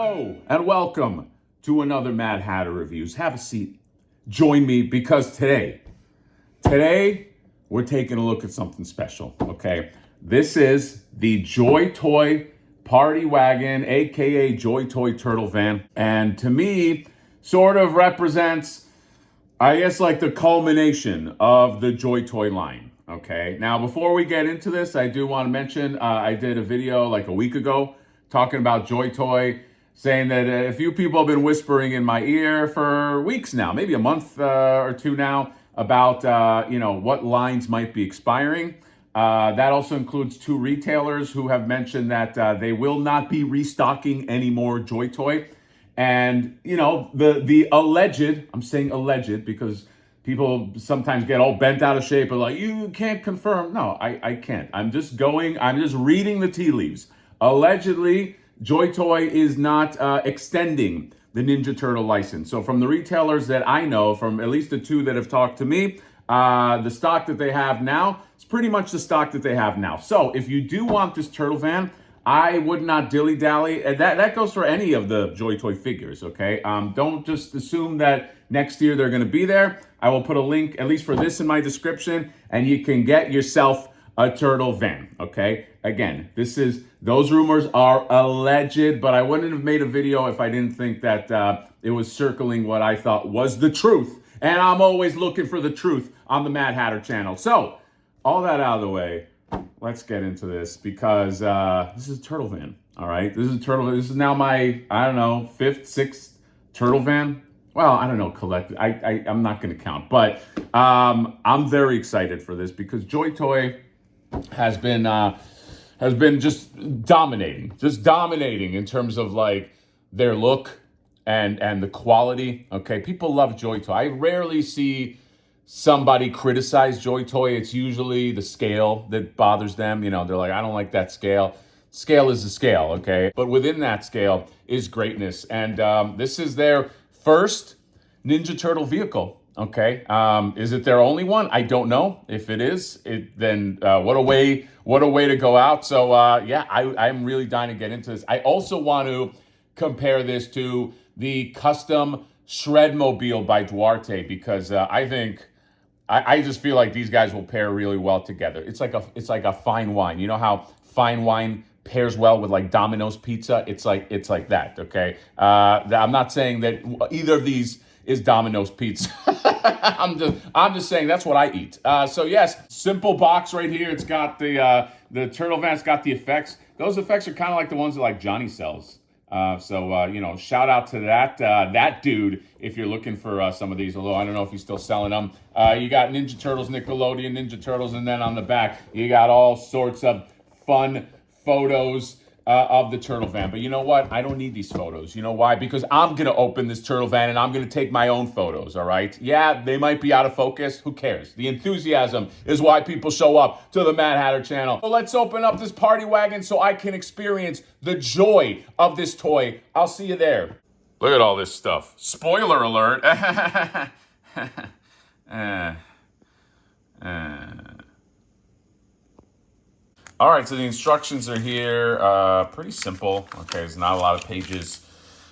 Hello and welcome to another Mad Hatter Reviews. Have a seat. Join me because today we're taking a look at something special, okay? This is the JOYTOY Party Wagon, aka JOYTOY Turtle Van. And to me, sort of represents, I guess, like the culmination of the JOYTOY line, okay? Now, before we get into this, I do want to mention I did a video like a week ago talking about JOYTOY, saying that a few people have been whispering in my ear for weeks now, maybe a month or two now, about what lines might be expiring. That also includes two retailers who have mentioned that they will not be restocking any more JOYTOY. And, the alleged, I'm saying alleged because people sometimes get all bent out of shape and like, you can't confirm. No, I can't. I'm just reading the tea leaves. Allegedly, JOYTOY is not extending the Ninja Turtle license. So from the retailers that I know, from at least the two that have talked to me, the stock that they have now is pretty much the stock that they have now. So if you do want this turtle van, I would not dilly-dally. That goes for any of the JOYTOY figures, okay? Don't just assume that next year they're going to be there. I will put a link, at least for this, in my description, and you can get yourself a turtle van, okay? Again, those rumors are alleged, but I wouldn't have made a video if I didn't think that it was circling what I thought was the truth. And I'm always looking for the truth on the Mad Hatter channel. So, all that out of the way, let's get into this because this is a turtle van, all right? This is now my, I don't know, 5th, 6th turtle van. Well, I don't know, collected. I'm not going to count, but I'm very excited for this because JOYTOY has been just dominating in terms of like their look and the quality. Okay, people love JOYTOY. I rarely see somebody criticize JOYTOY. It's usually the scale that bothers them. They're like, I don't like that scale. Scale is the scale, okay? But within that scale is greatness. And this is their first Ninja Turtle vehicle. Okay, is it their only one? I don't know. If it is, then what a way to go out. So I'm really dying to get into this. I also want to compare this to the custom Shredmobile by Duarte because I just feel like these guys will pair really well together. It's like a fine wine. You know how fine wine pairs well with like Domino's pizza? It's like that. Okay, I'm not saying that either of these is Domino's pizza. I'm just saying that's what I eat. So yes, simple box right here. It's got the turtle van. It's got the effects. Those effects are kind of like the ones that like Johnny sells. Shout out to that dude if you're looking for some of these. Although I don't know if he's still selling them. You got Ninja Turtles, Nickelodeon Ninja Turtles, and then on the back you got all sorts of fun photos of the turtle van. But you know what? I don't need these photos. You know why? Because I'm going to open this turtle van and I'm going to take my own photos, all right? Yeah, they might be out of focus. Who cares? The enthusiasm is why people show up to the Mad Hatter channel. So let's open up this party wagon so I can experience the joy of this toy. I'll see you there. Look at all this stuff. Spoiler alert. All right, so the instructions are here. Pretty simple. Okay, there's not a lot of pages.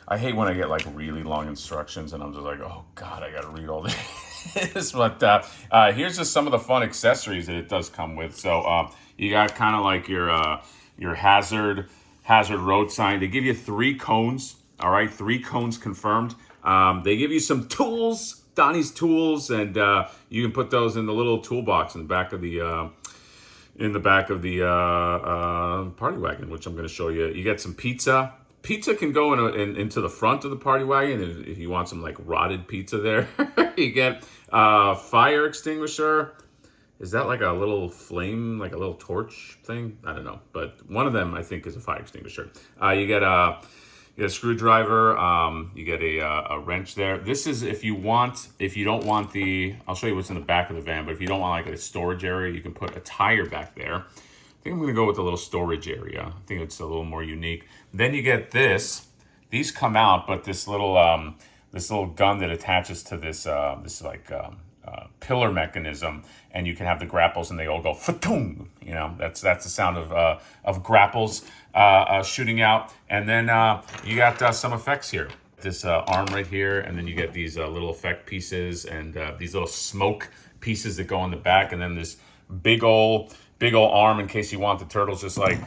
I hate when I get like really long instructions and I'm just like, oh God, I gotta read all this. But here's just some of the fun accessories that it does come with. So you got kind of like your hazard road sign. They give you 3 cones. All right, 3 cones confirmed. They give you some tools, Donnie's tools, and you can put those in the little toolbox in the back of the party wagon, which I'm going to show you. You get some pizza. Pizza can go into the front of the party wagon if you want some like rotted pizza there. You get fire extinguisher. Is that like a little flame, like a little torch thing? I don't know, but one of them I think is a fire extinguisher. You get a screwdriver. You get a wrench there. This is if you don't want I'll show you what's in the back of the van, but if you don't want like a storage area, you can put a tire back there. I think I'm gonna go with a little storage area. I think it's a little more unique. Then you get this. These come out, but this little gun that attaches to this pillar mechanism, and you can have the grapples, and they all go fa-tung. You know, that's the sound of grapples shooting out, and then you got some effects here. This arm right here, and then you get these little effect pieces and these little smoke pieces that go on the back, and then this big ol' arm in case you want the turtles just like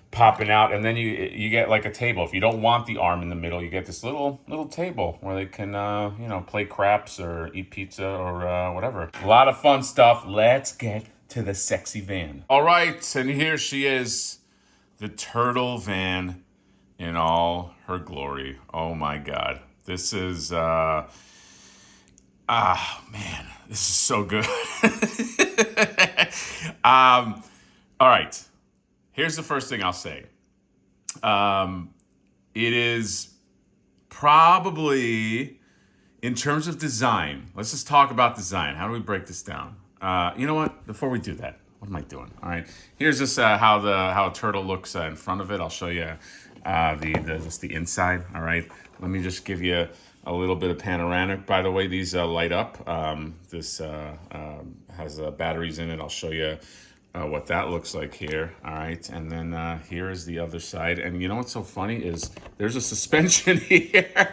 popping out, and then you get like a table. If you don't want the arm in the middle, you get this little table where they can you know, play craps or eat pizza or whatever. A lot of fun stuff. Let's get to the sexy van. All right, and here she is, the turtle van in all her glory. Oh my God, this is man, this is so good. All right. Here's the first thing I'll say. It is probably, in terms of design, let's just talk about design. How do we break this down? You know what? Before we do that, what am I doing? All right. Here's just how a turtle looks in front of it. I'll show you just the inside. All right. Let me just give you a little bit of panoramic. By the way, these light up. This has batteries in it. I'll show you what that looks like here. All right, and then here is the other side. And you know what's so funny is there's a suspension here.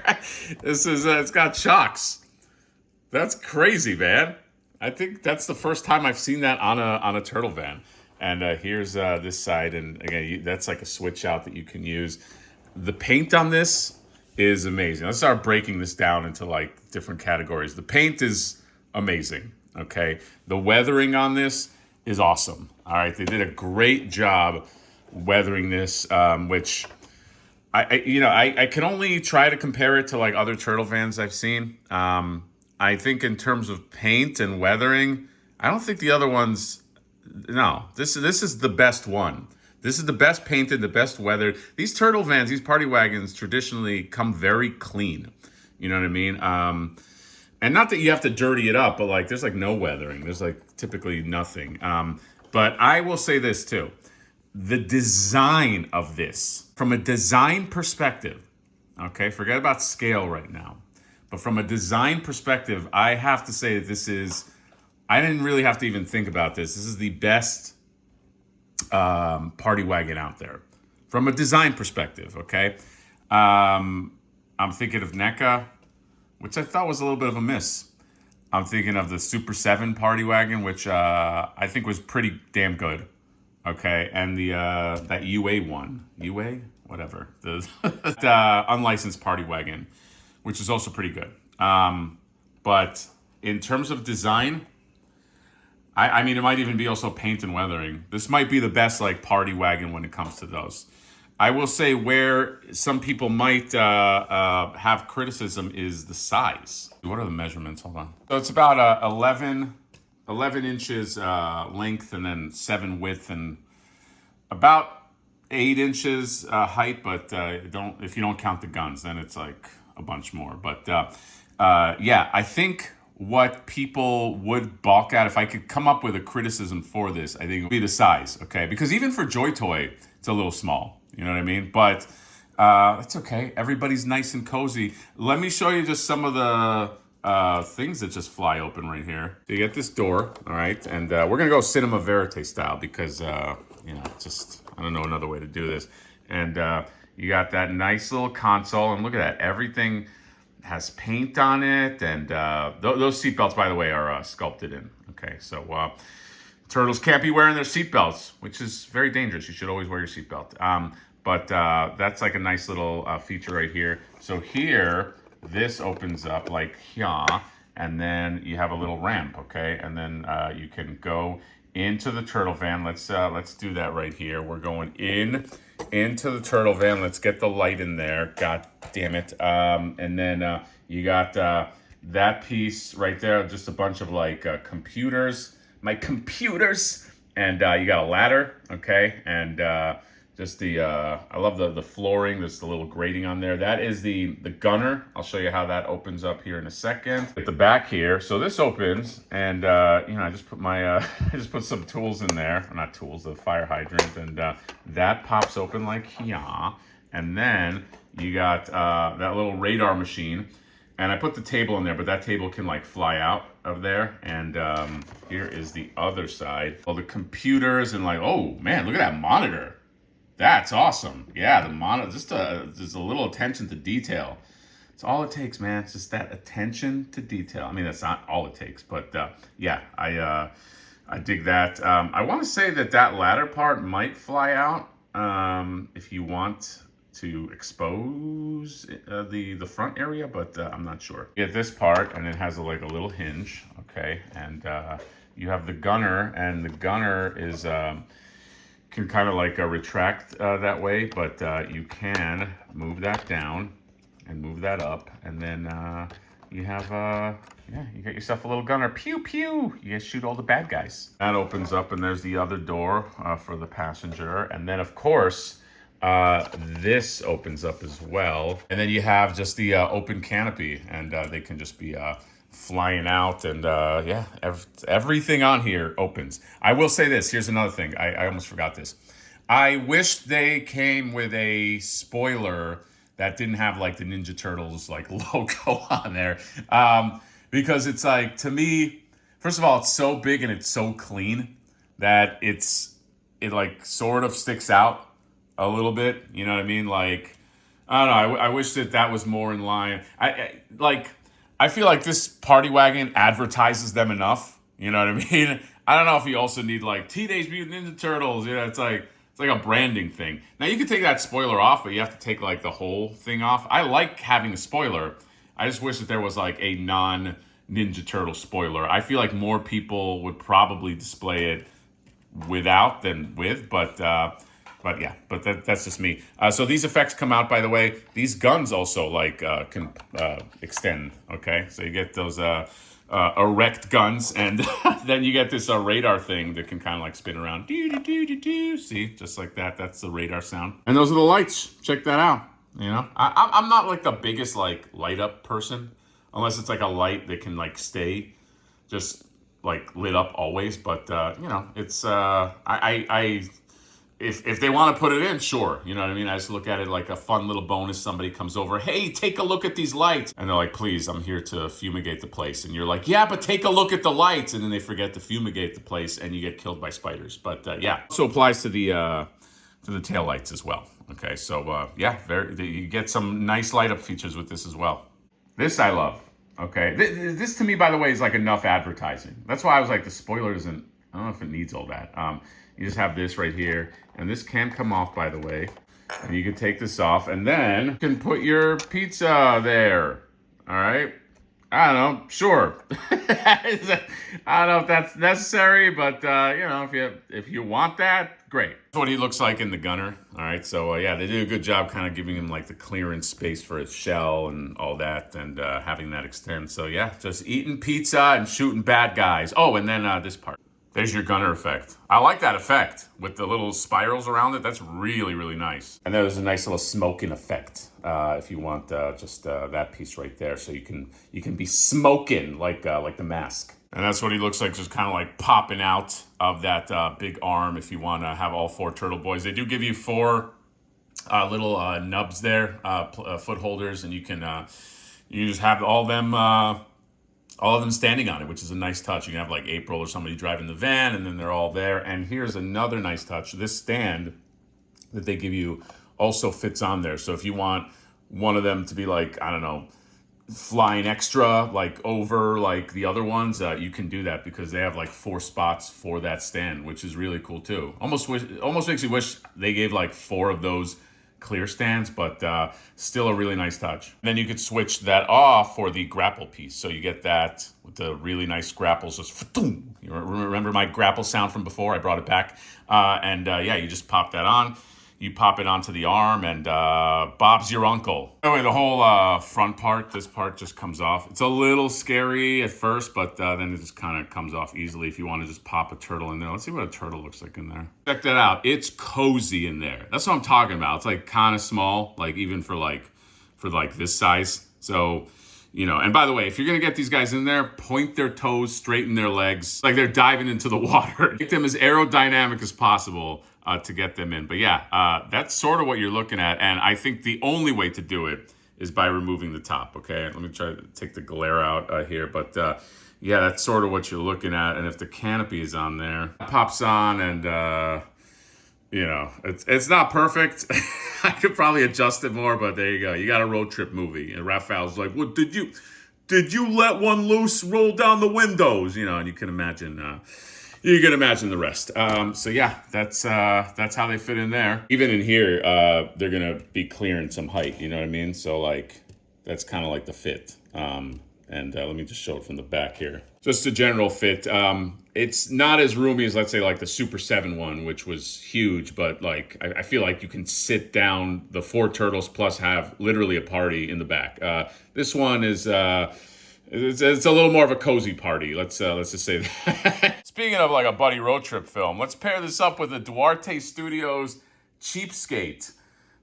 This is it's got shocks. That's crazy, man. I think that's the first time I've seen that on a turtle van. And here's this side, and again, that's like a switch out that you can use. The paint on this is amazing. Let's start breaking this down into like different categories. The paint is amazing. Okay, the weathering on this is awesome. All right, they did a great job weathering this, which I can only try to compare it to like other turtle vans I've seen. I think in terms of paint and weathering, I don't think the other ones. No, this is the best one. This is the best painted, the best weathered. These turtle vans, these party wagons, traditionally come very clean. You know what I mean? And not that you have to dirty it up, but like there's like no weathering. There's like typically nothing. But I will say this too. The design of this, from a design perspective, okay, forget about scale right now. But from a design perspective, I have to say that I didn't really have to even think about this. This is the best party wagon out there. From a design perspective, okay? I'm thinking of NECA, which I thought was a little bit of a miss. I'm thinking of the Super 7 party wagon, which I think was pretty damn good. Okay, and that UA one, whatever, the unlicensed party wagon, which is also pretty good. But in terms of design, I mean, it might even be also paint and weathering. This might be the best like party wagon when it comes to those. I will say where some people might have criticism is the size. What are the measurements? Hold on. So it's about 11 inches length, and then 7 width, and about 8 inches height. But if you don't count the guns, then it's like a bunch more. But yeah, I think what people would balk at, if I could come up with a criticism for this, I think it would be the size. Okay, because even for JOYTOY, it's a little small. You know what I mean? But it's okay. Everybody's nice and cozy. Let me show you just some of the things that just fly open right here. So you get this door, all right? And we're going to go cinema verite style because, you know, just, I don't know another way to do this. And you got that nice little console. And look at that. Everything has paint on it. And those seatbelts, by the way, are sculpted in. Okay, so turtles can't be wearing their seatbelts, which is very dangerous. You should always wear your seatbelt. But that's like a nice little feature right here. So here, this opens up like here, and then you have a little ramp, okay? And then you can go into the turtle van. Let's do that right here. We're going into the turtle van. Let's get the light in there. God damn it. And then you got that piece right there, just a bunch of like computers. My computers, and you got a ladder, okay, and just I love the flooring. There's the little grating on there. That is the gunner. I'll show you how that opens up here in a second. At the back here, so this opens, and you know, I just put my I just put some tools in there, or not tools, the fire hydrant, and that pops open like here, and then you got that little radar machine, and I put the table in there, but that table can like fly out. of there, and here is the other side. All the computers and like, oh man, look at that monitor. That's awesome. Yeah, the monitor, just a little attention to detail. It's all it takes, man. It's just that attention to detail. I mean, that's not all it takes, but yeah, I dig that. I want to say that ladder part might fly out if you want to expose the front area, but I'm not sure. You get this part, and it has like a little hinge, okay, and you have the gunner, and the gunner is can kind of like retract that way, but you can move that down and move that up, and then you have yeah, you got yourself a little gunner. Pew pew. You guys shoot all the bad guys. That opens up, and there's the other door for the passenger, and then of course this opens up as well, and then you have just the open canopy, and they can just be flying out, and yeah, everything on here opens. I will say this. Here's another thing. I almost forgot this. I wish they came with a spoiler that didn't have like the Ninja Turtles like logo on there, because it's like, to me, first of all, it's so big and it's so clean that it like sort of sticks out a little bit. You know what I mean? Like, I don't know. I wish that was more in line. I feel like this party wagon advertises them enough. You know what I mean? I don't know if you also need like Teenage Mutant Ninja Turtles. You know, it's like a branding thing. Now you can take that spoiler off, but you have to take like the whole thing off. I like having a spoiler. I just wish that there was like a non-Ninja Turtle spoiler. I feel like more people would probably display it without than with, but yeah, that's just me. So these effects come out, by the way. These guns also like can extend. Okay, so you get those erect guns, and then you get this radar thing that can kind of like spin around. See, just like that. That's the radar sound. And those are the lights. Check that out. You know, I'm not like the biggest like light up person, unless it's like a light that can like stay just like lit up always. But you know, it's if they want to put it in, sure. You know what I mean? I just look at it like a fun little bonus. Somebody comes over, hey, take a look at these lights. And they're like, please, I'm here to fumigate the place. And you're like, yeah, but take a look at the lights. And then they forget to fumigate the place, and you get killed by spiders. But yeah, also applies to the tail lights as well. Okay, so yeah, you get some nice light up features with this as well. This I love. Okay, this to me, by the way, is like enough advertising. That's why I was like, the spoiler isn't, I don't know if it needs all that. You just have this right here, and this can come off, by the way. And you can take this off, and then you can put your pizza there. All right? I don't know. Sure. I don't know if that's necessary, but you know, if you want that, great. That's what he looks like in the gunner. All right. So yeah, they did a good job kind of giving him like the clearance space for his shell and all that, and having that extend. So yeah, just eating pizza and shooting bad guys. Oh, and then this part. There's your gunner effect. I like that effect with the little spirals around it. That's really, really nice. And there's a nice little smoking effect if you want just that piece right there. So you can be smoking like the mask. And that's what he looks like, just kind of like popping out of that big arm if you want to have all 4 turtle boys. They do give you 4 little nubs there, foot holders, and you just have all of them standing on it, which is a nice touch. You can have like April or somebody driving the van, and then they're all there. And here's another nice touch. This stand that they give you also fits on there. So if you want one of them to be like, I don't know, flying extra, like over like the other ones, you can do that because they have like 4 spots for that stand, which is really cool too. Almost makes you wish they gave like 4 of those clear stands, but still a really nice touch. And then you could switch that off for the grapple piece. So you get that with the really nice grapples. Just you remember my grapple sound from before? I brought it back. Yeah, you just pop that on. You pop it onto the arm, and Bob's your uncle. Anyway, the whole front part, this part just comes off. It's a little scary at first, but then it just kind of comes off easily if you want to just pop a turtle in there. Let's see what a turtle looks like in there. Check that out. It's cozy in there. That's what I'm talking about. It's like kind of small, like even for this size. So, you know, and by the way, if you're going to get these guys in there, point their toes, straighten their legs, like they're diving into the water. Make them as aerodynamic as possible to get them in. But yeah, that's sort of what you're looking at. And I think the only way to do it is by removing the top, okay? Let me try to take the glare out here. But yeah, that's sort of what you're looking at. And if the canopy is on there, it pops on, and you know, it's not perfect. I could probably adjust it more, but there you go. You got a road trip movie. And Raphael's like, "What did you let one loose roll down the windows?" You know, and you can imagine the rest. So yeah, that's how they fit in there. Even in here, they're gonna be clearing some height. You know what I mean? So like, that's kind of like the fit. And let me just show it from the back here. Just a general fit. It's not as roomy as, let's say, like the Super 7 one, which was huge, but like I feel like you can sit down the 4 turtles plus have literally a party in the back. This one is it's a little more of a cozy party. Let's just say that. Speaking of like a buddy road trip film, let's pair this up with the Duarte Studios Cheapskate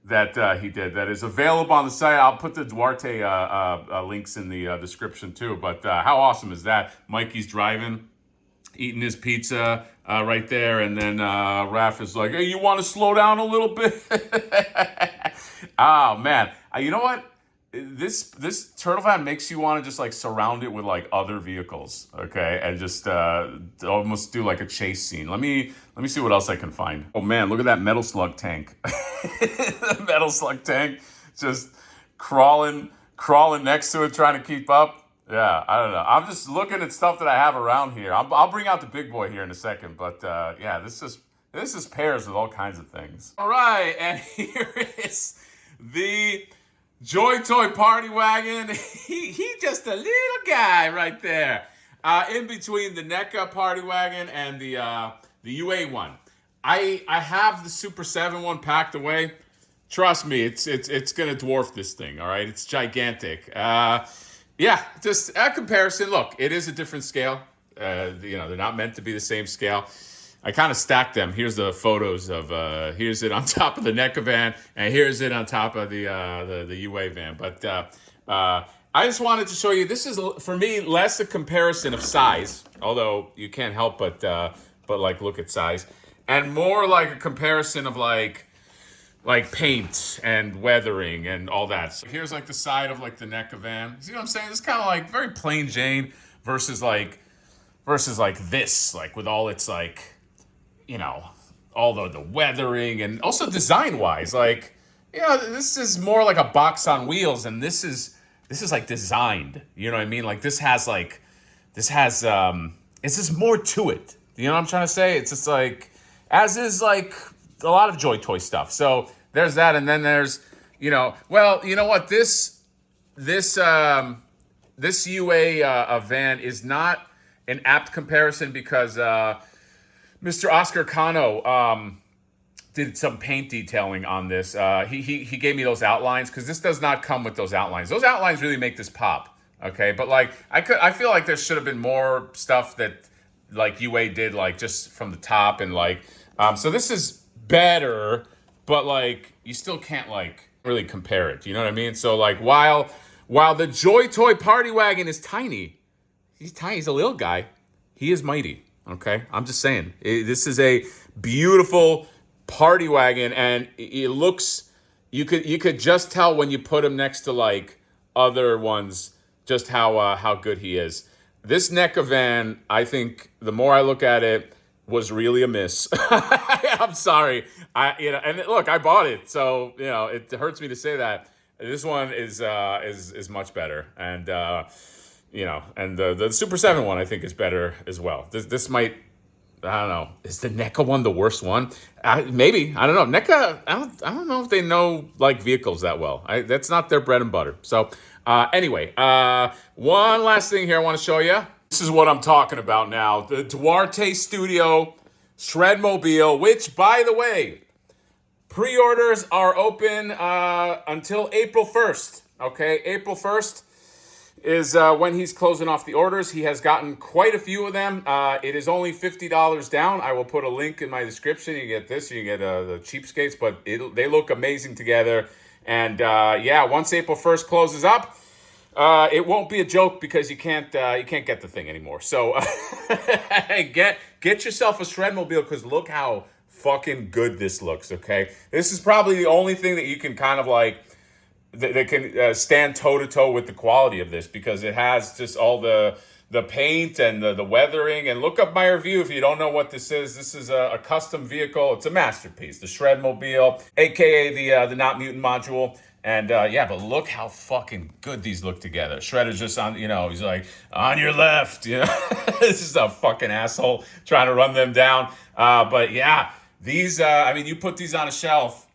that he did, that is available on the site. I'll put the Duarte links in the description too. But how awesome is that? Mikey's driving, eating his pizza right there, and then Raph is like, "Hey, you want to slow down a little bit?" Oh man, you know what? This turtle van makes you want to just like surround it with like other vehicles, okay, and just almost do like a chase scene. Let me see what else I can find. Oh man, look at that metal slug tank. The metal slug tank just crawling next to it, trying to keep up. Yeah, I don't know. I'm just looking at stuff that I have around here. I'll bring out the big boy here in a second, but yeah, this is pairs with all kinds of things. All right, and here is the JOYTOY Party Wagon. He just a little guy right there, in between the NECA Party Wagon and the UA one. I have the Super 7 one packed away. Trust me, it's gonna dwarf this thing. All right, it's gigantic. Yeah, just a comparison. Look, it is a different scale. You know, they're not meant to be the same scale. I kind of stacked them. Here's the photos of here's it on top of the NECA van, and here's it on top of the UA van. But I just wanted to show you. This is, for me, less a comparison of size, although you can't help but like look at size, and more like a comparison of like paint and weathering and all that. So here's like the side of like the NECA van. See what I'm saying? It's kind of like very plain Jane versus like this, like with all its like, you know, all the weathering, and also design wise, like, you know, this is more like a box on wheels, and this is like designed, you know what I mean? Like this has it's just more to it. You know what I'm trying to say? It's just like, as is like a lot of JOYTOY stuff. So there's that, and then there's, you know, well, you know what, this UA van is not an apt comparison because Mr. Oscar Cano did some paint detailing on this. He gave me those outlines, because this does not come with those outlines. Those outlines really make this pop, okay? But like I feel like there should have been more stuff that like UA did, like just from the top, and like so this is better, but like you still can't like really compare it. You know what I mean? So like while the JOYTOY Party Wagon is tiny, he's tiny. He's a little guy. He is mighty. Okay, I'm just saying. This is a beautiful party wagon, and it looks. You could just tell when you put him next to like other ones just how good he is. This NECA van, I think, the more I look at it, was really a miss. I'm sorry. And look, I bought it, so you know it hurts me to say that. This one is much better, and. You know, and the Super 7 one I think is better as well. This might, I don't know, is the NECA one the worst one? Maybe, I don't know. NECA, I don't know if they know like vehicles that well. That's not their bread and butter. So anyway, one last thing here I want to show you. This is what I'm talking about now. The Duarte Studio Shredmobile, which, by the way, pre-orders are open until April 1st. Okay, April 1st. Is when he's closing off the orders. He has gotten quite a few of them. It is only $50 down. I will put a link in my description. You get this, you get the cheapskates, but they look amazing together. And yeah, once April 1st closes up, it won't be a joke, because you can't get the thing anymore. So get yourself a Shredmobile, because look how fucking good this looks. Okay, this is probably the only thing that you can kind of like. That can stand toe-to-toe with the quality of this, because it has just all the the paint and the weathering. And look up my review if you don't know what this is. This is a custom vehicle. It's a masterpiece, the Shredmobile, aka the Not Mutant module. And yeah, but look how fucking good these look together. Shredder's just on, he's like, on your left. This is a fucking asshole trying to run them down. But yeah, these, you put these on a shelf,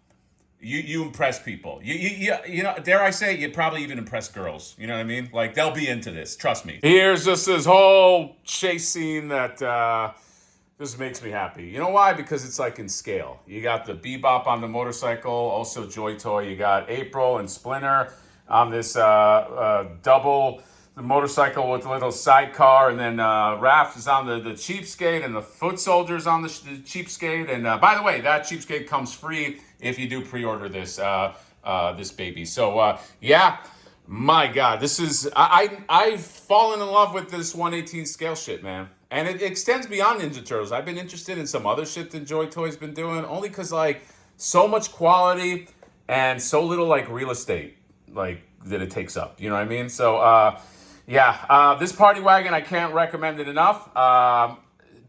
you impress people. Dare I say, you'd probably even impress girls. You know what I mean? Like, they'll be into this. Trust me. Here's just this whole chase scene that this makes me happy. You know why? Because it's like in scale. You got the Bebop on the motorcycle, also JOYTOY. You got April and Splinter on this double the motorcycle with a little sidecar, and then Raph is on the cheapskate, and the foot soldier's on the cheapskate. And by the way, that cheapskate comes free if you do pre-order this this baby. So yeah, my God, this is I've fallen in love with this 1/18 scale shit, man. And it extends beyond Ninja Turtles. I've been interested in some other shit that JOYTOY's been doing, only because, like, so much quality and so little, like, real estate, like, that it takes up. You know what I mean? So, yeah. This Party Wagon, I can't recommend it enough.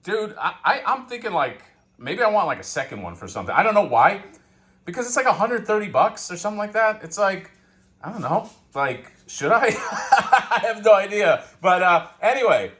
Dude, I'm thinking, like, maybe I want, like, a second one for something. I don't know why. Because it's, like, $130 or something like that. It's, like, I don't know. Like, should I? I have no idea. But, anyway.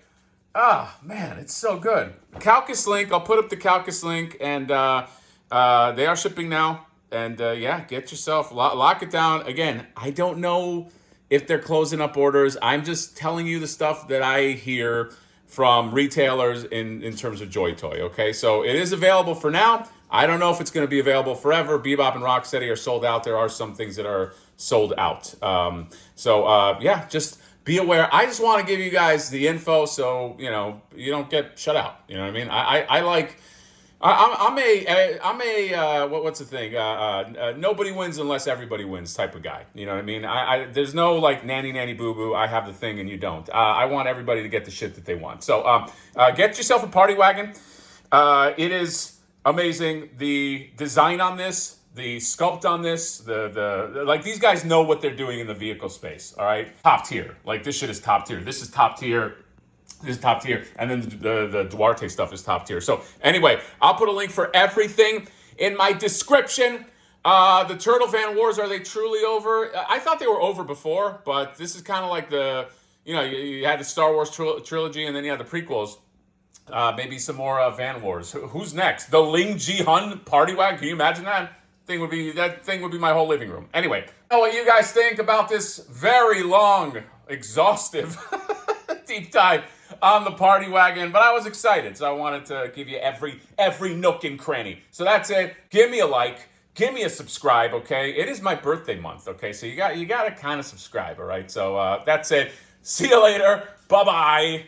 Ah, man, it's so good. Calcus link, I'll put up the Calcus link, and they are shipping now. And yeah, get yourself, lock it down. Again, I don't know if they're closing up orders. I'm just telling you the stuff that I hear from retailers in terms of JOYTOY, okay? So it is available for now. I don't know if it's going to be available forever. Bebop and Rocksteady are sold out. There are some things that are sold out. Yeah, just be aware. I just want to give you guys the info so, you don't get shut out. You know what I mean? I'm a what's the thing? Nobody wins unless everybody wins type of guy. You know what I mean? There's no like nanny boo boo. I have the thing and you don't. I want everybody to get the shit that they want. So get yourself a Party Wagon. It is amazing. The design on this, the sculpt on this, the like, these guys know what they're doing in the vehicle space. All right, top tier. Like, this shit is top tier. This is top tier. This is top tier, and then the Duarte stuff is top tier. So anyway, I'll put a link for everything in my description. The Turtle Van Wars, are they truly over? I thought they were over before, but this is kind of like you had the Star Wars trilogy, and then you had the prequels. Maybe some more Van Wars. Who's next? The Ling Ji Hun Party Wagon? Can you imagine that? That thing would be my whole living room. Anyway, I know what you guys think about this very long, exhaustive deep dive on the Party Wagon, but I was excited, so I wanted to give you every nook and cranny. So that's it. Give me a like, give me a subscribe, okay? It is my birthday month, okay? So you got to kind of subscribe, all right? So that's it. See you later. Bye-bye.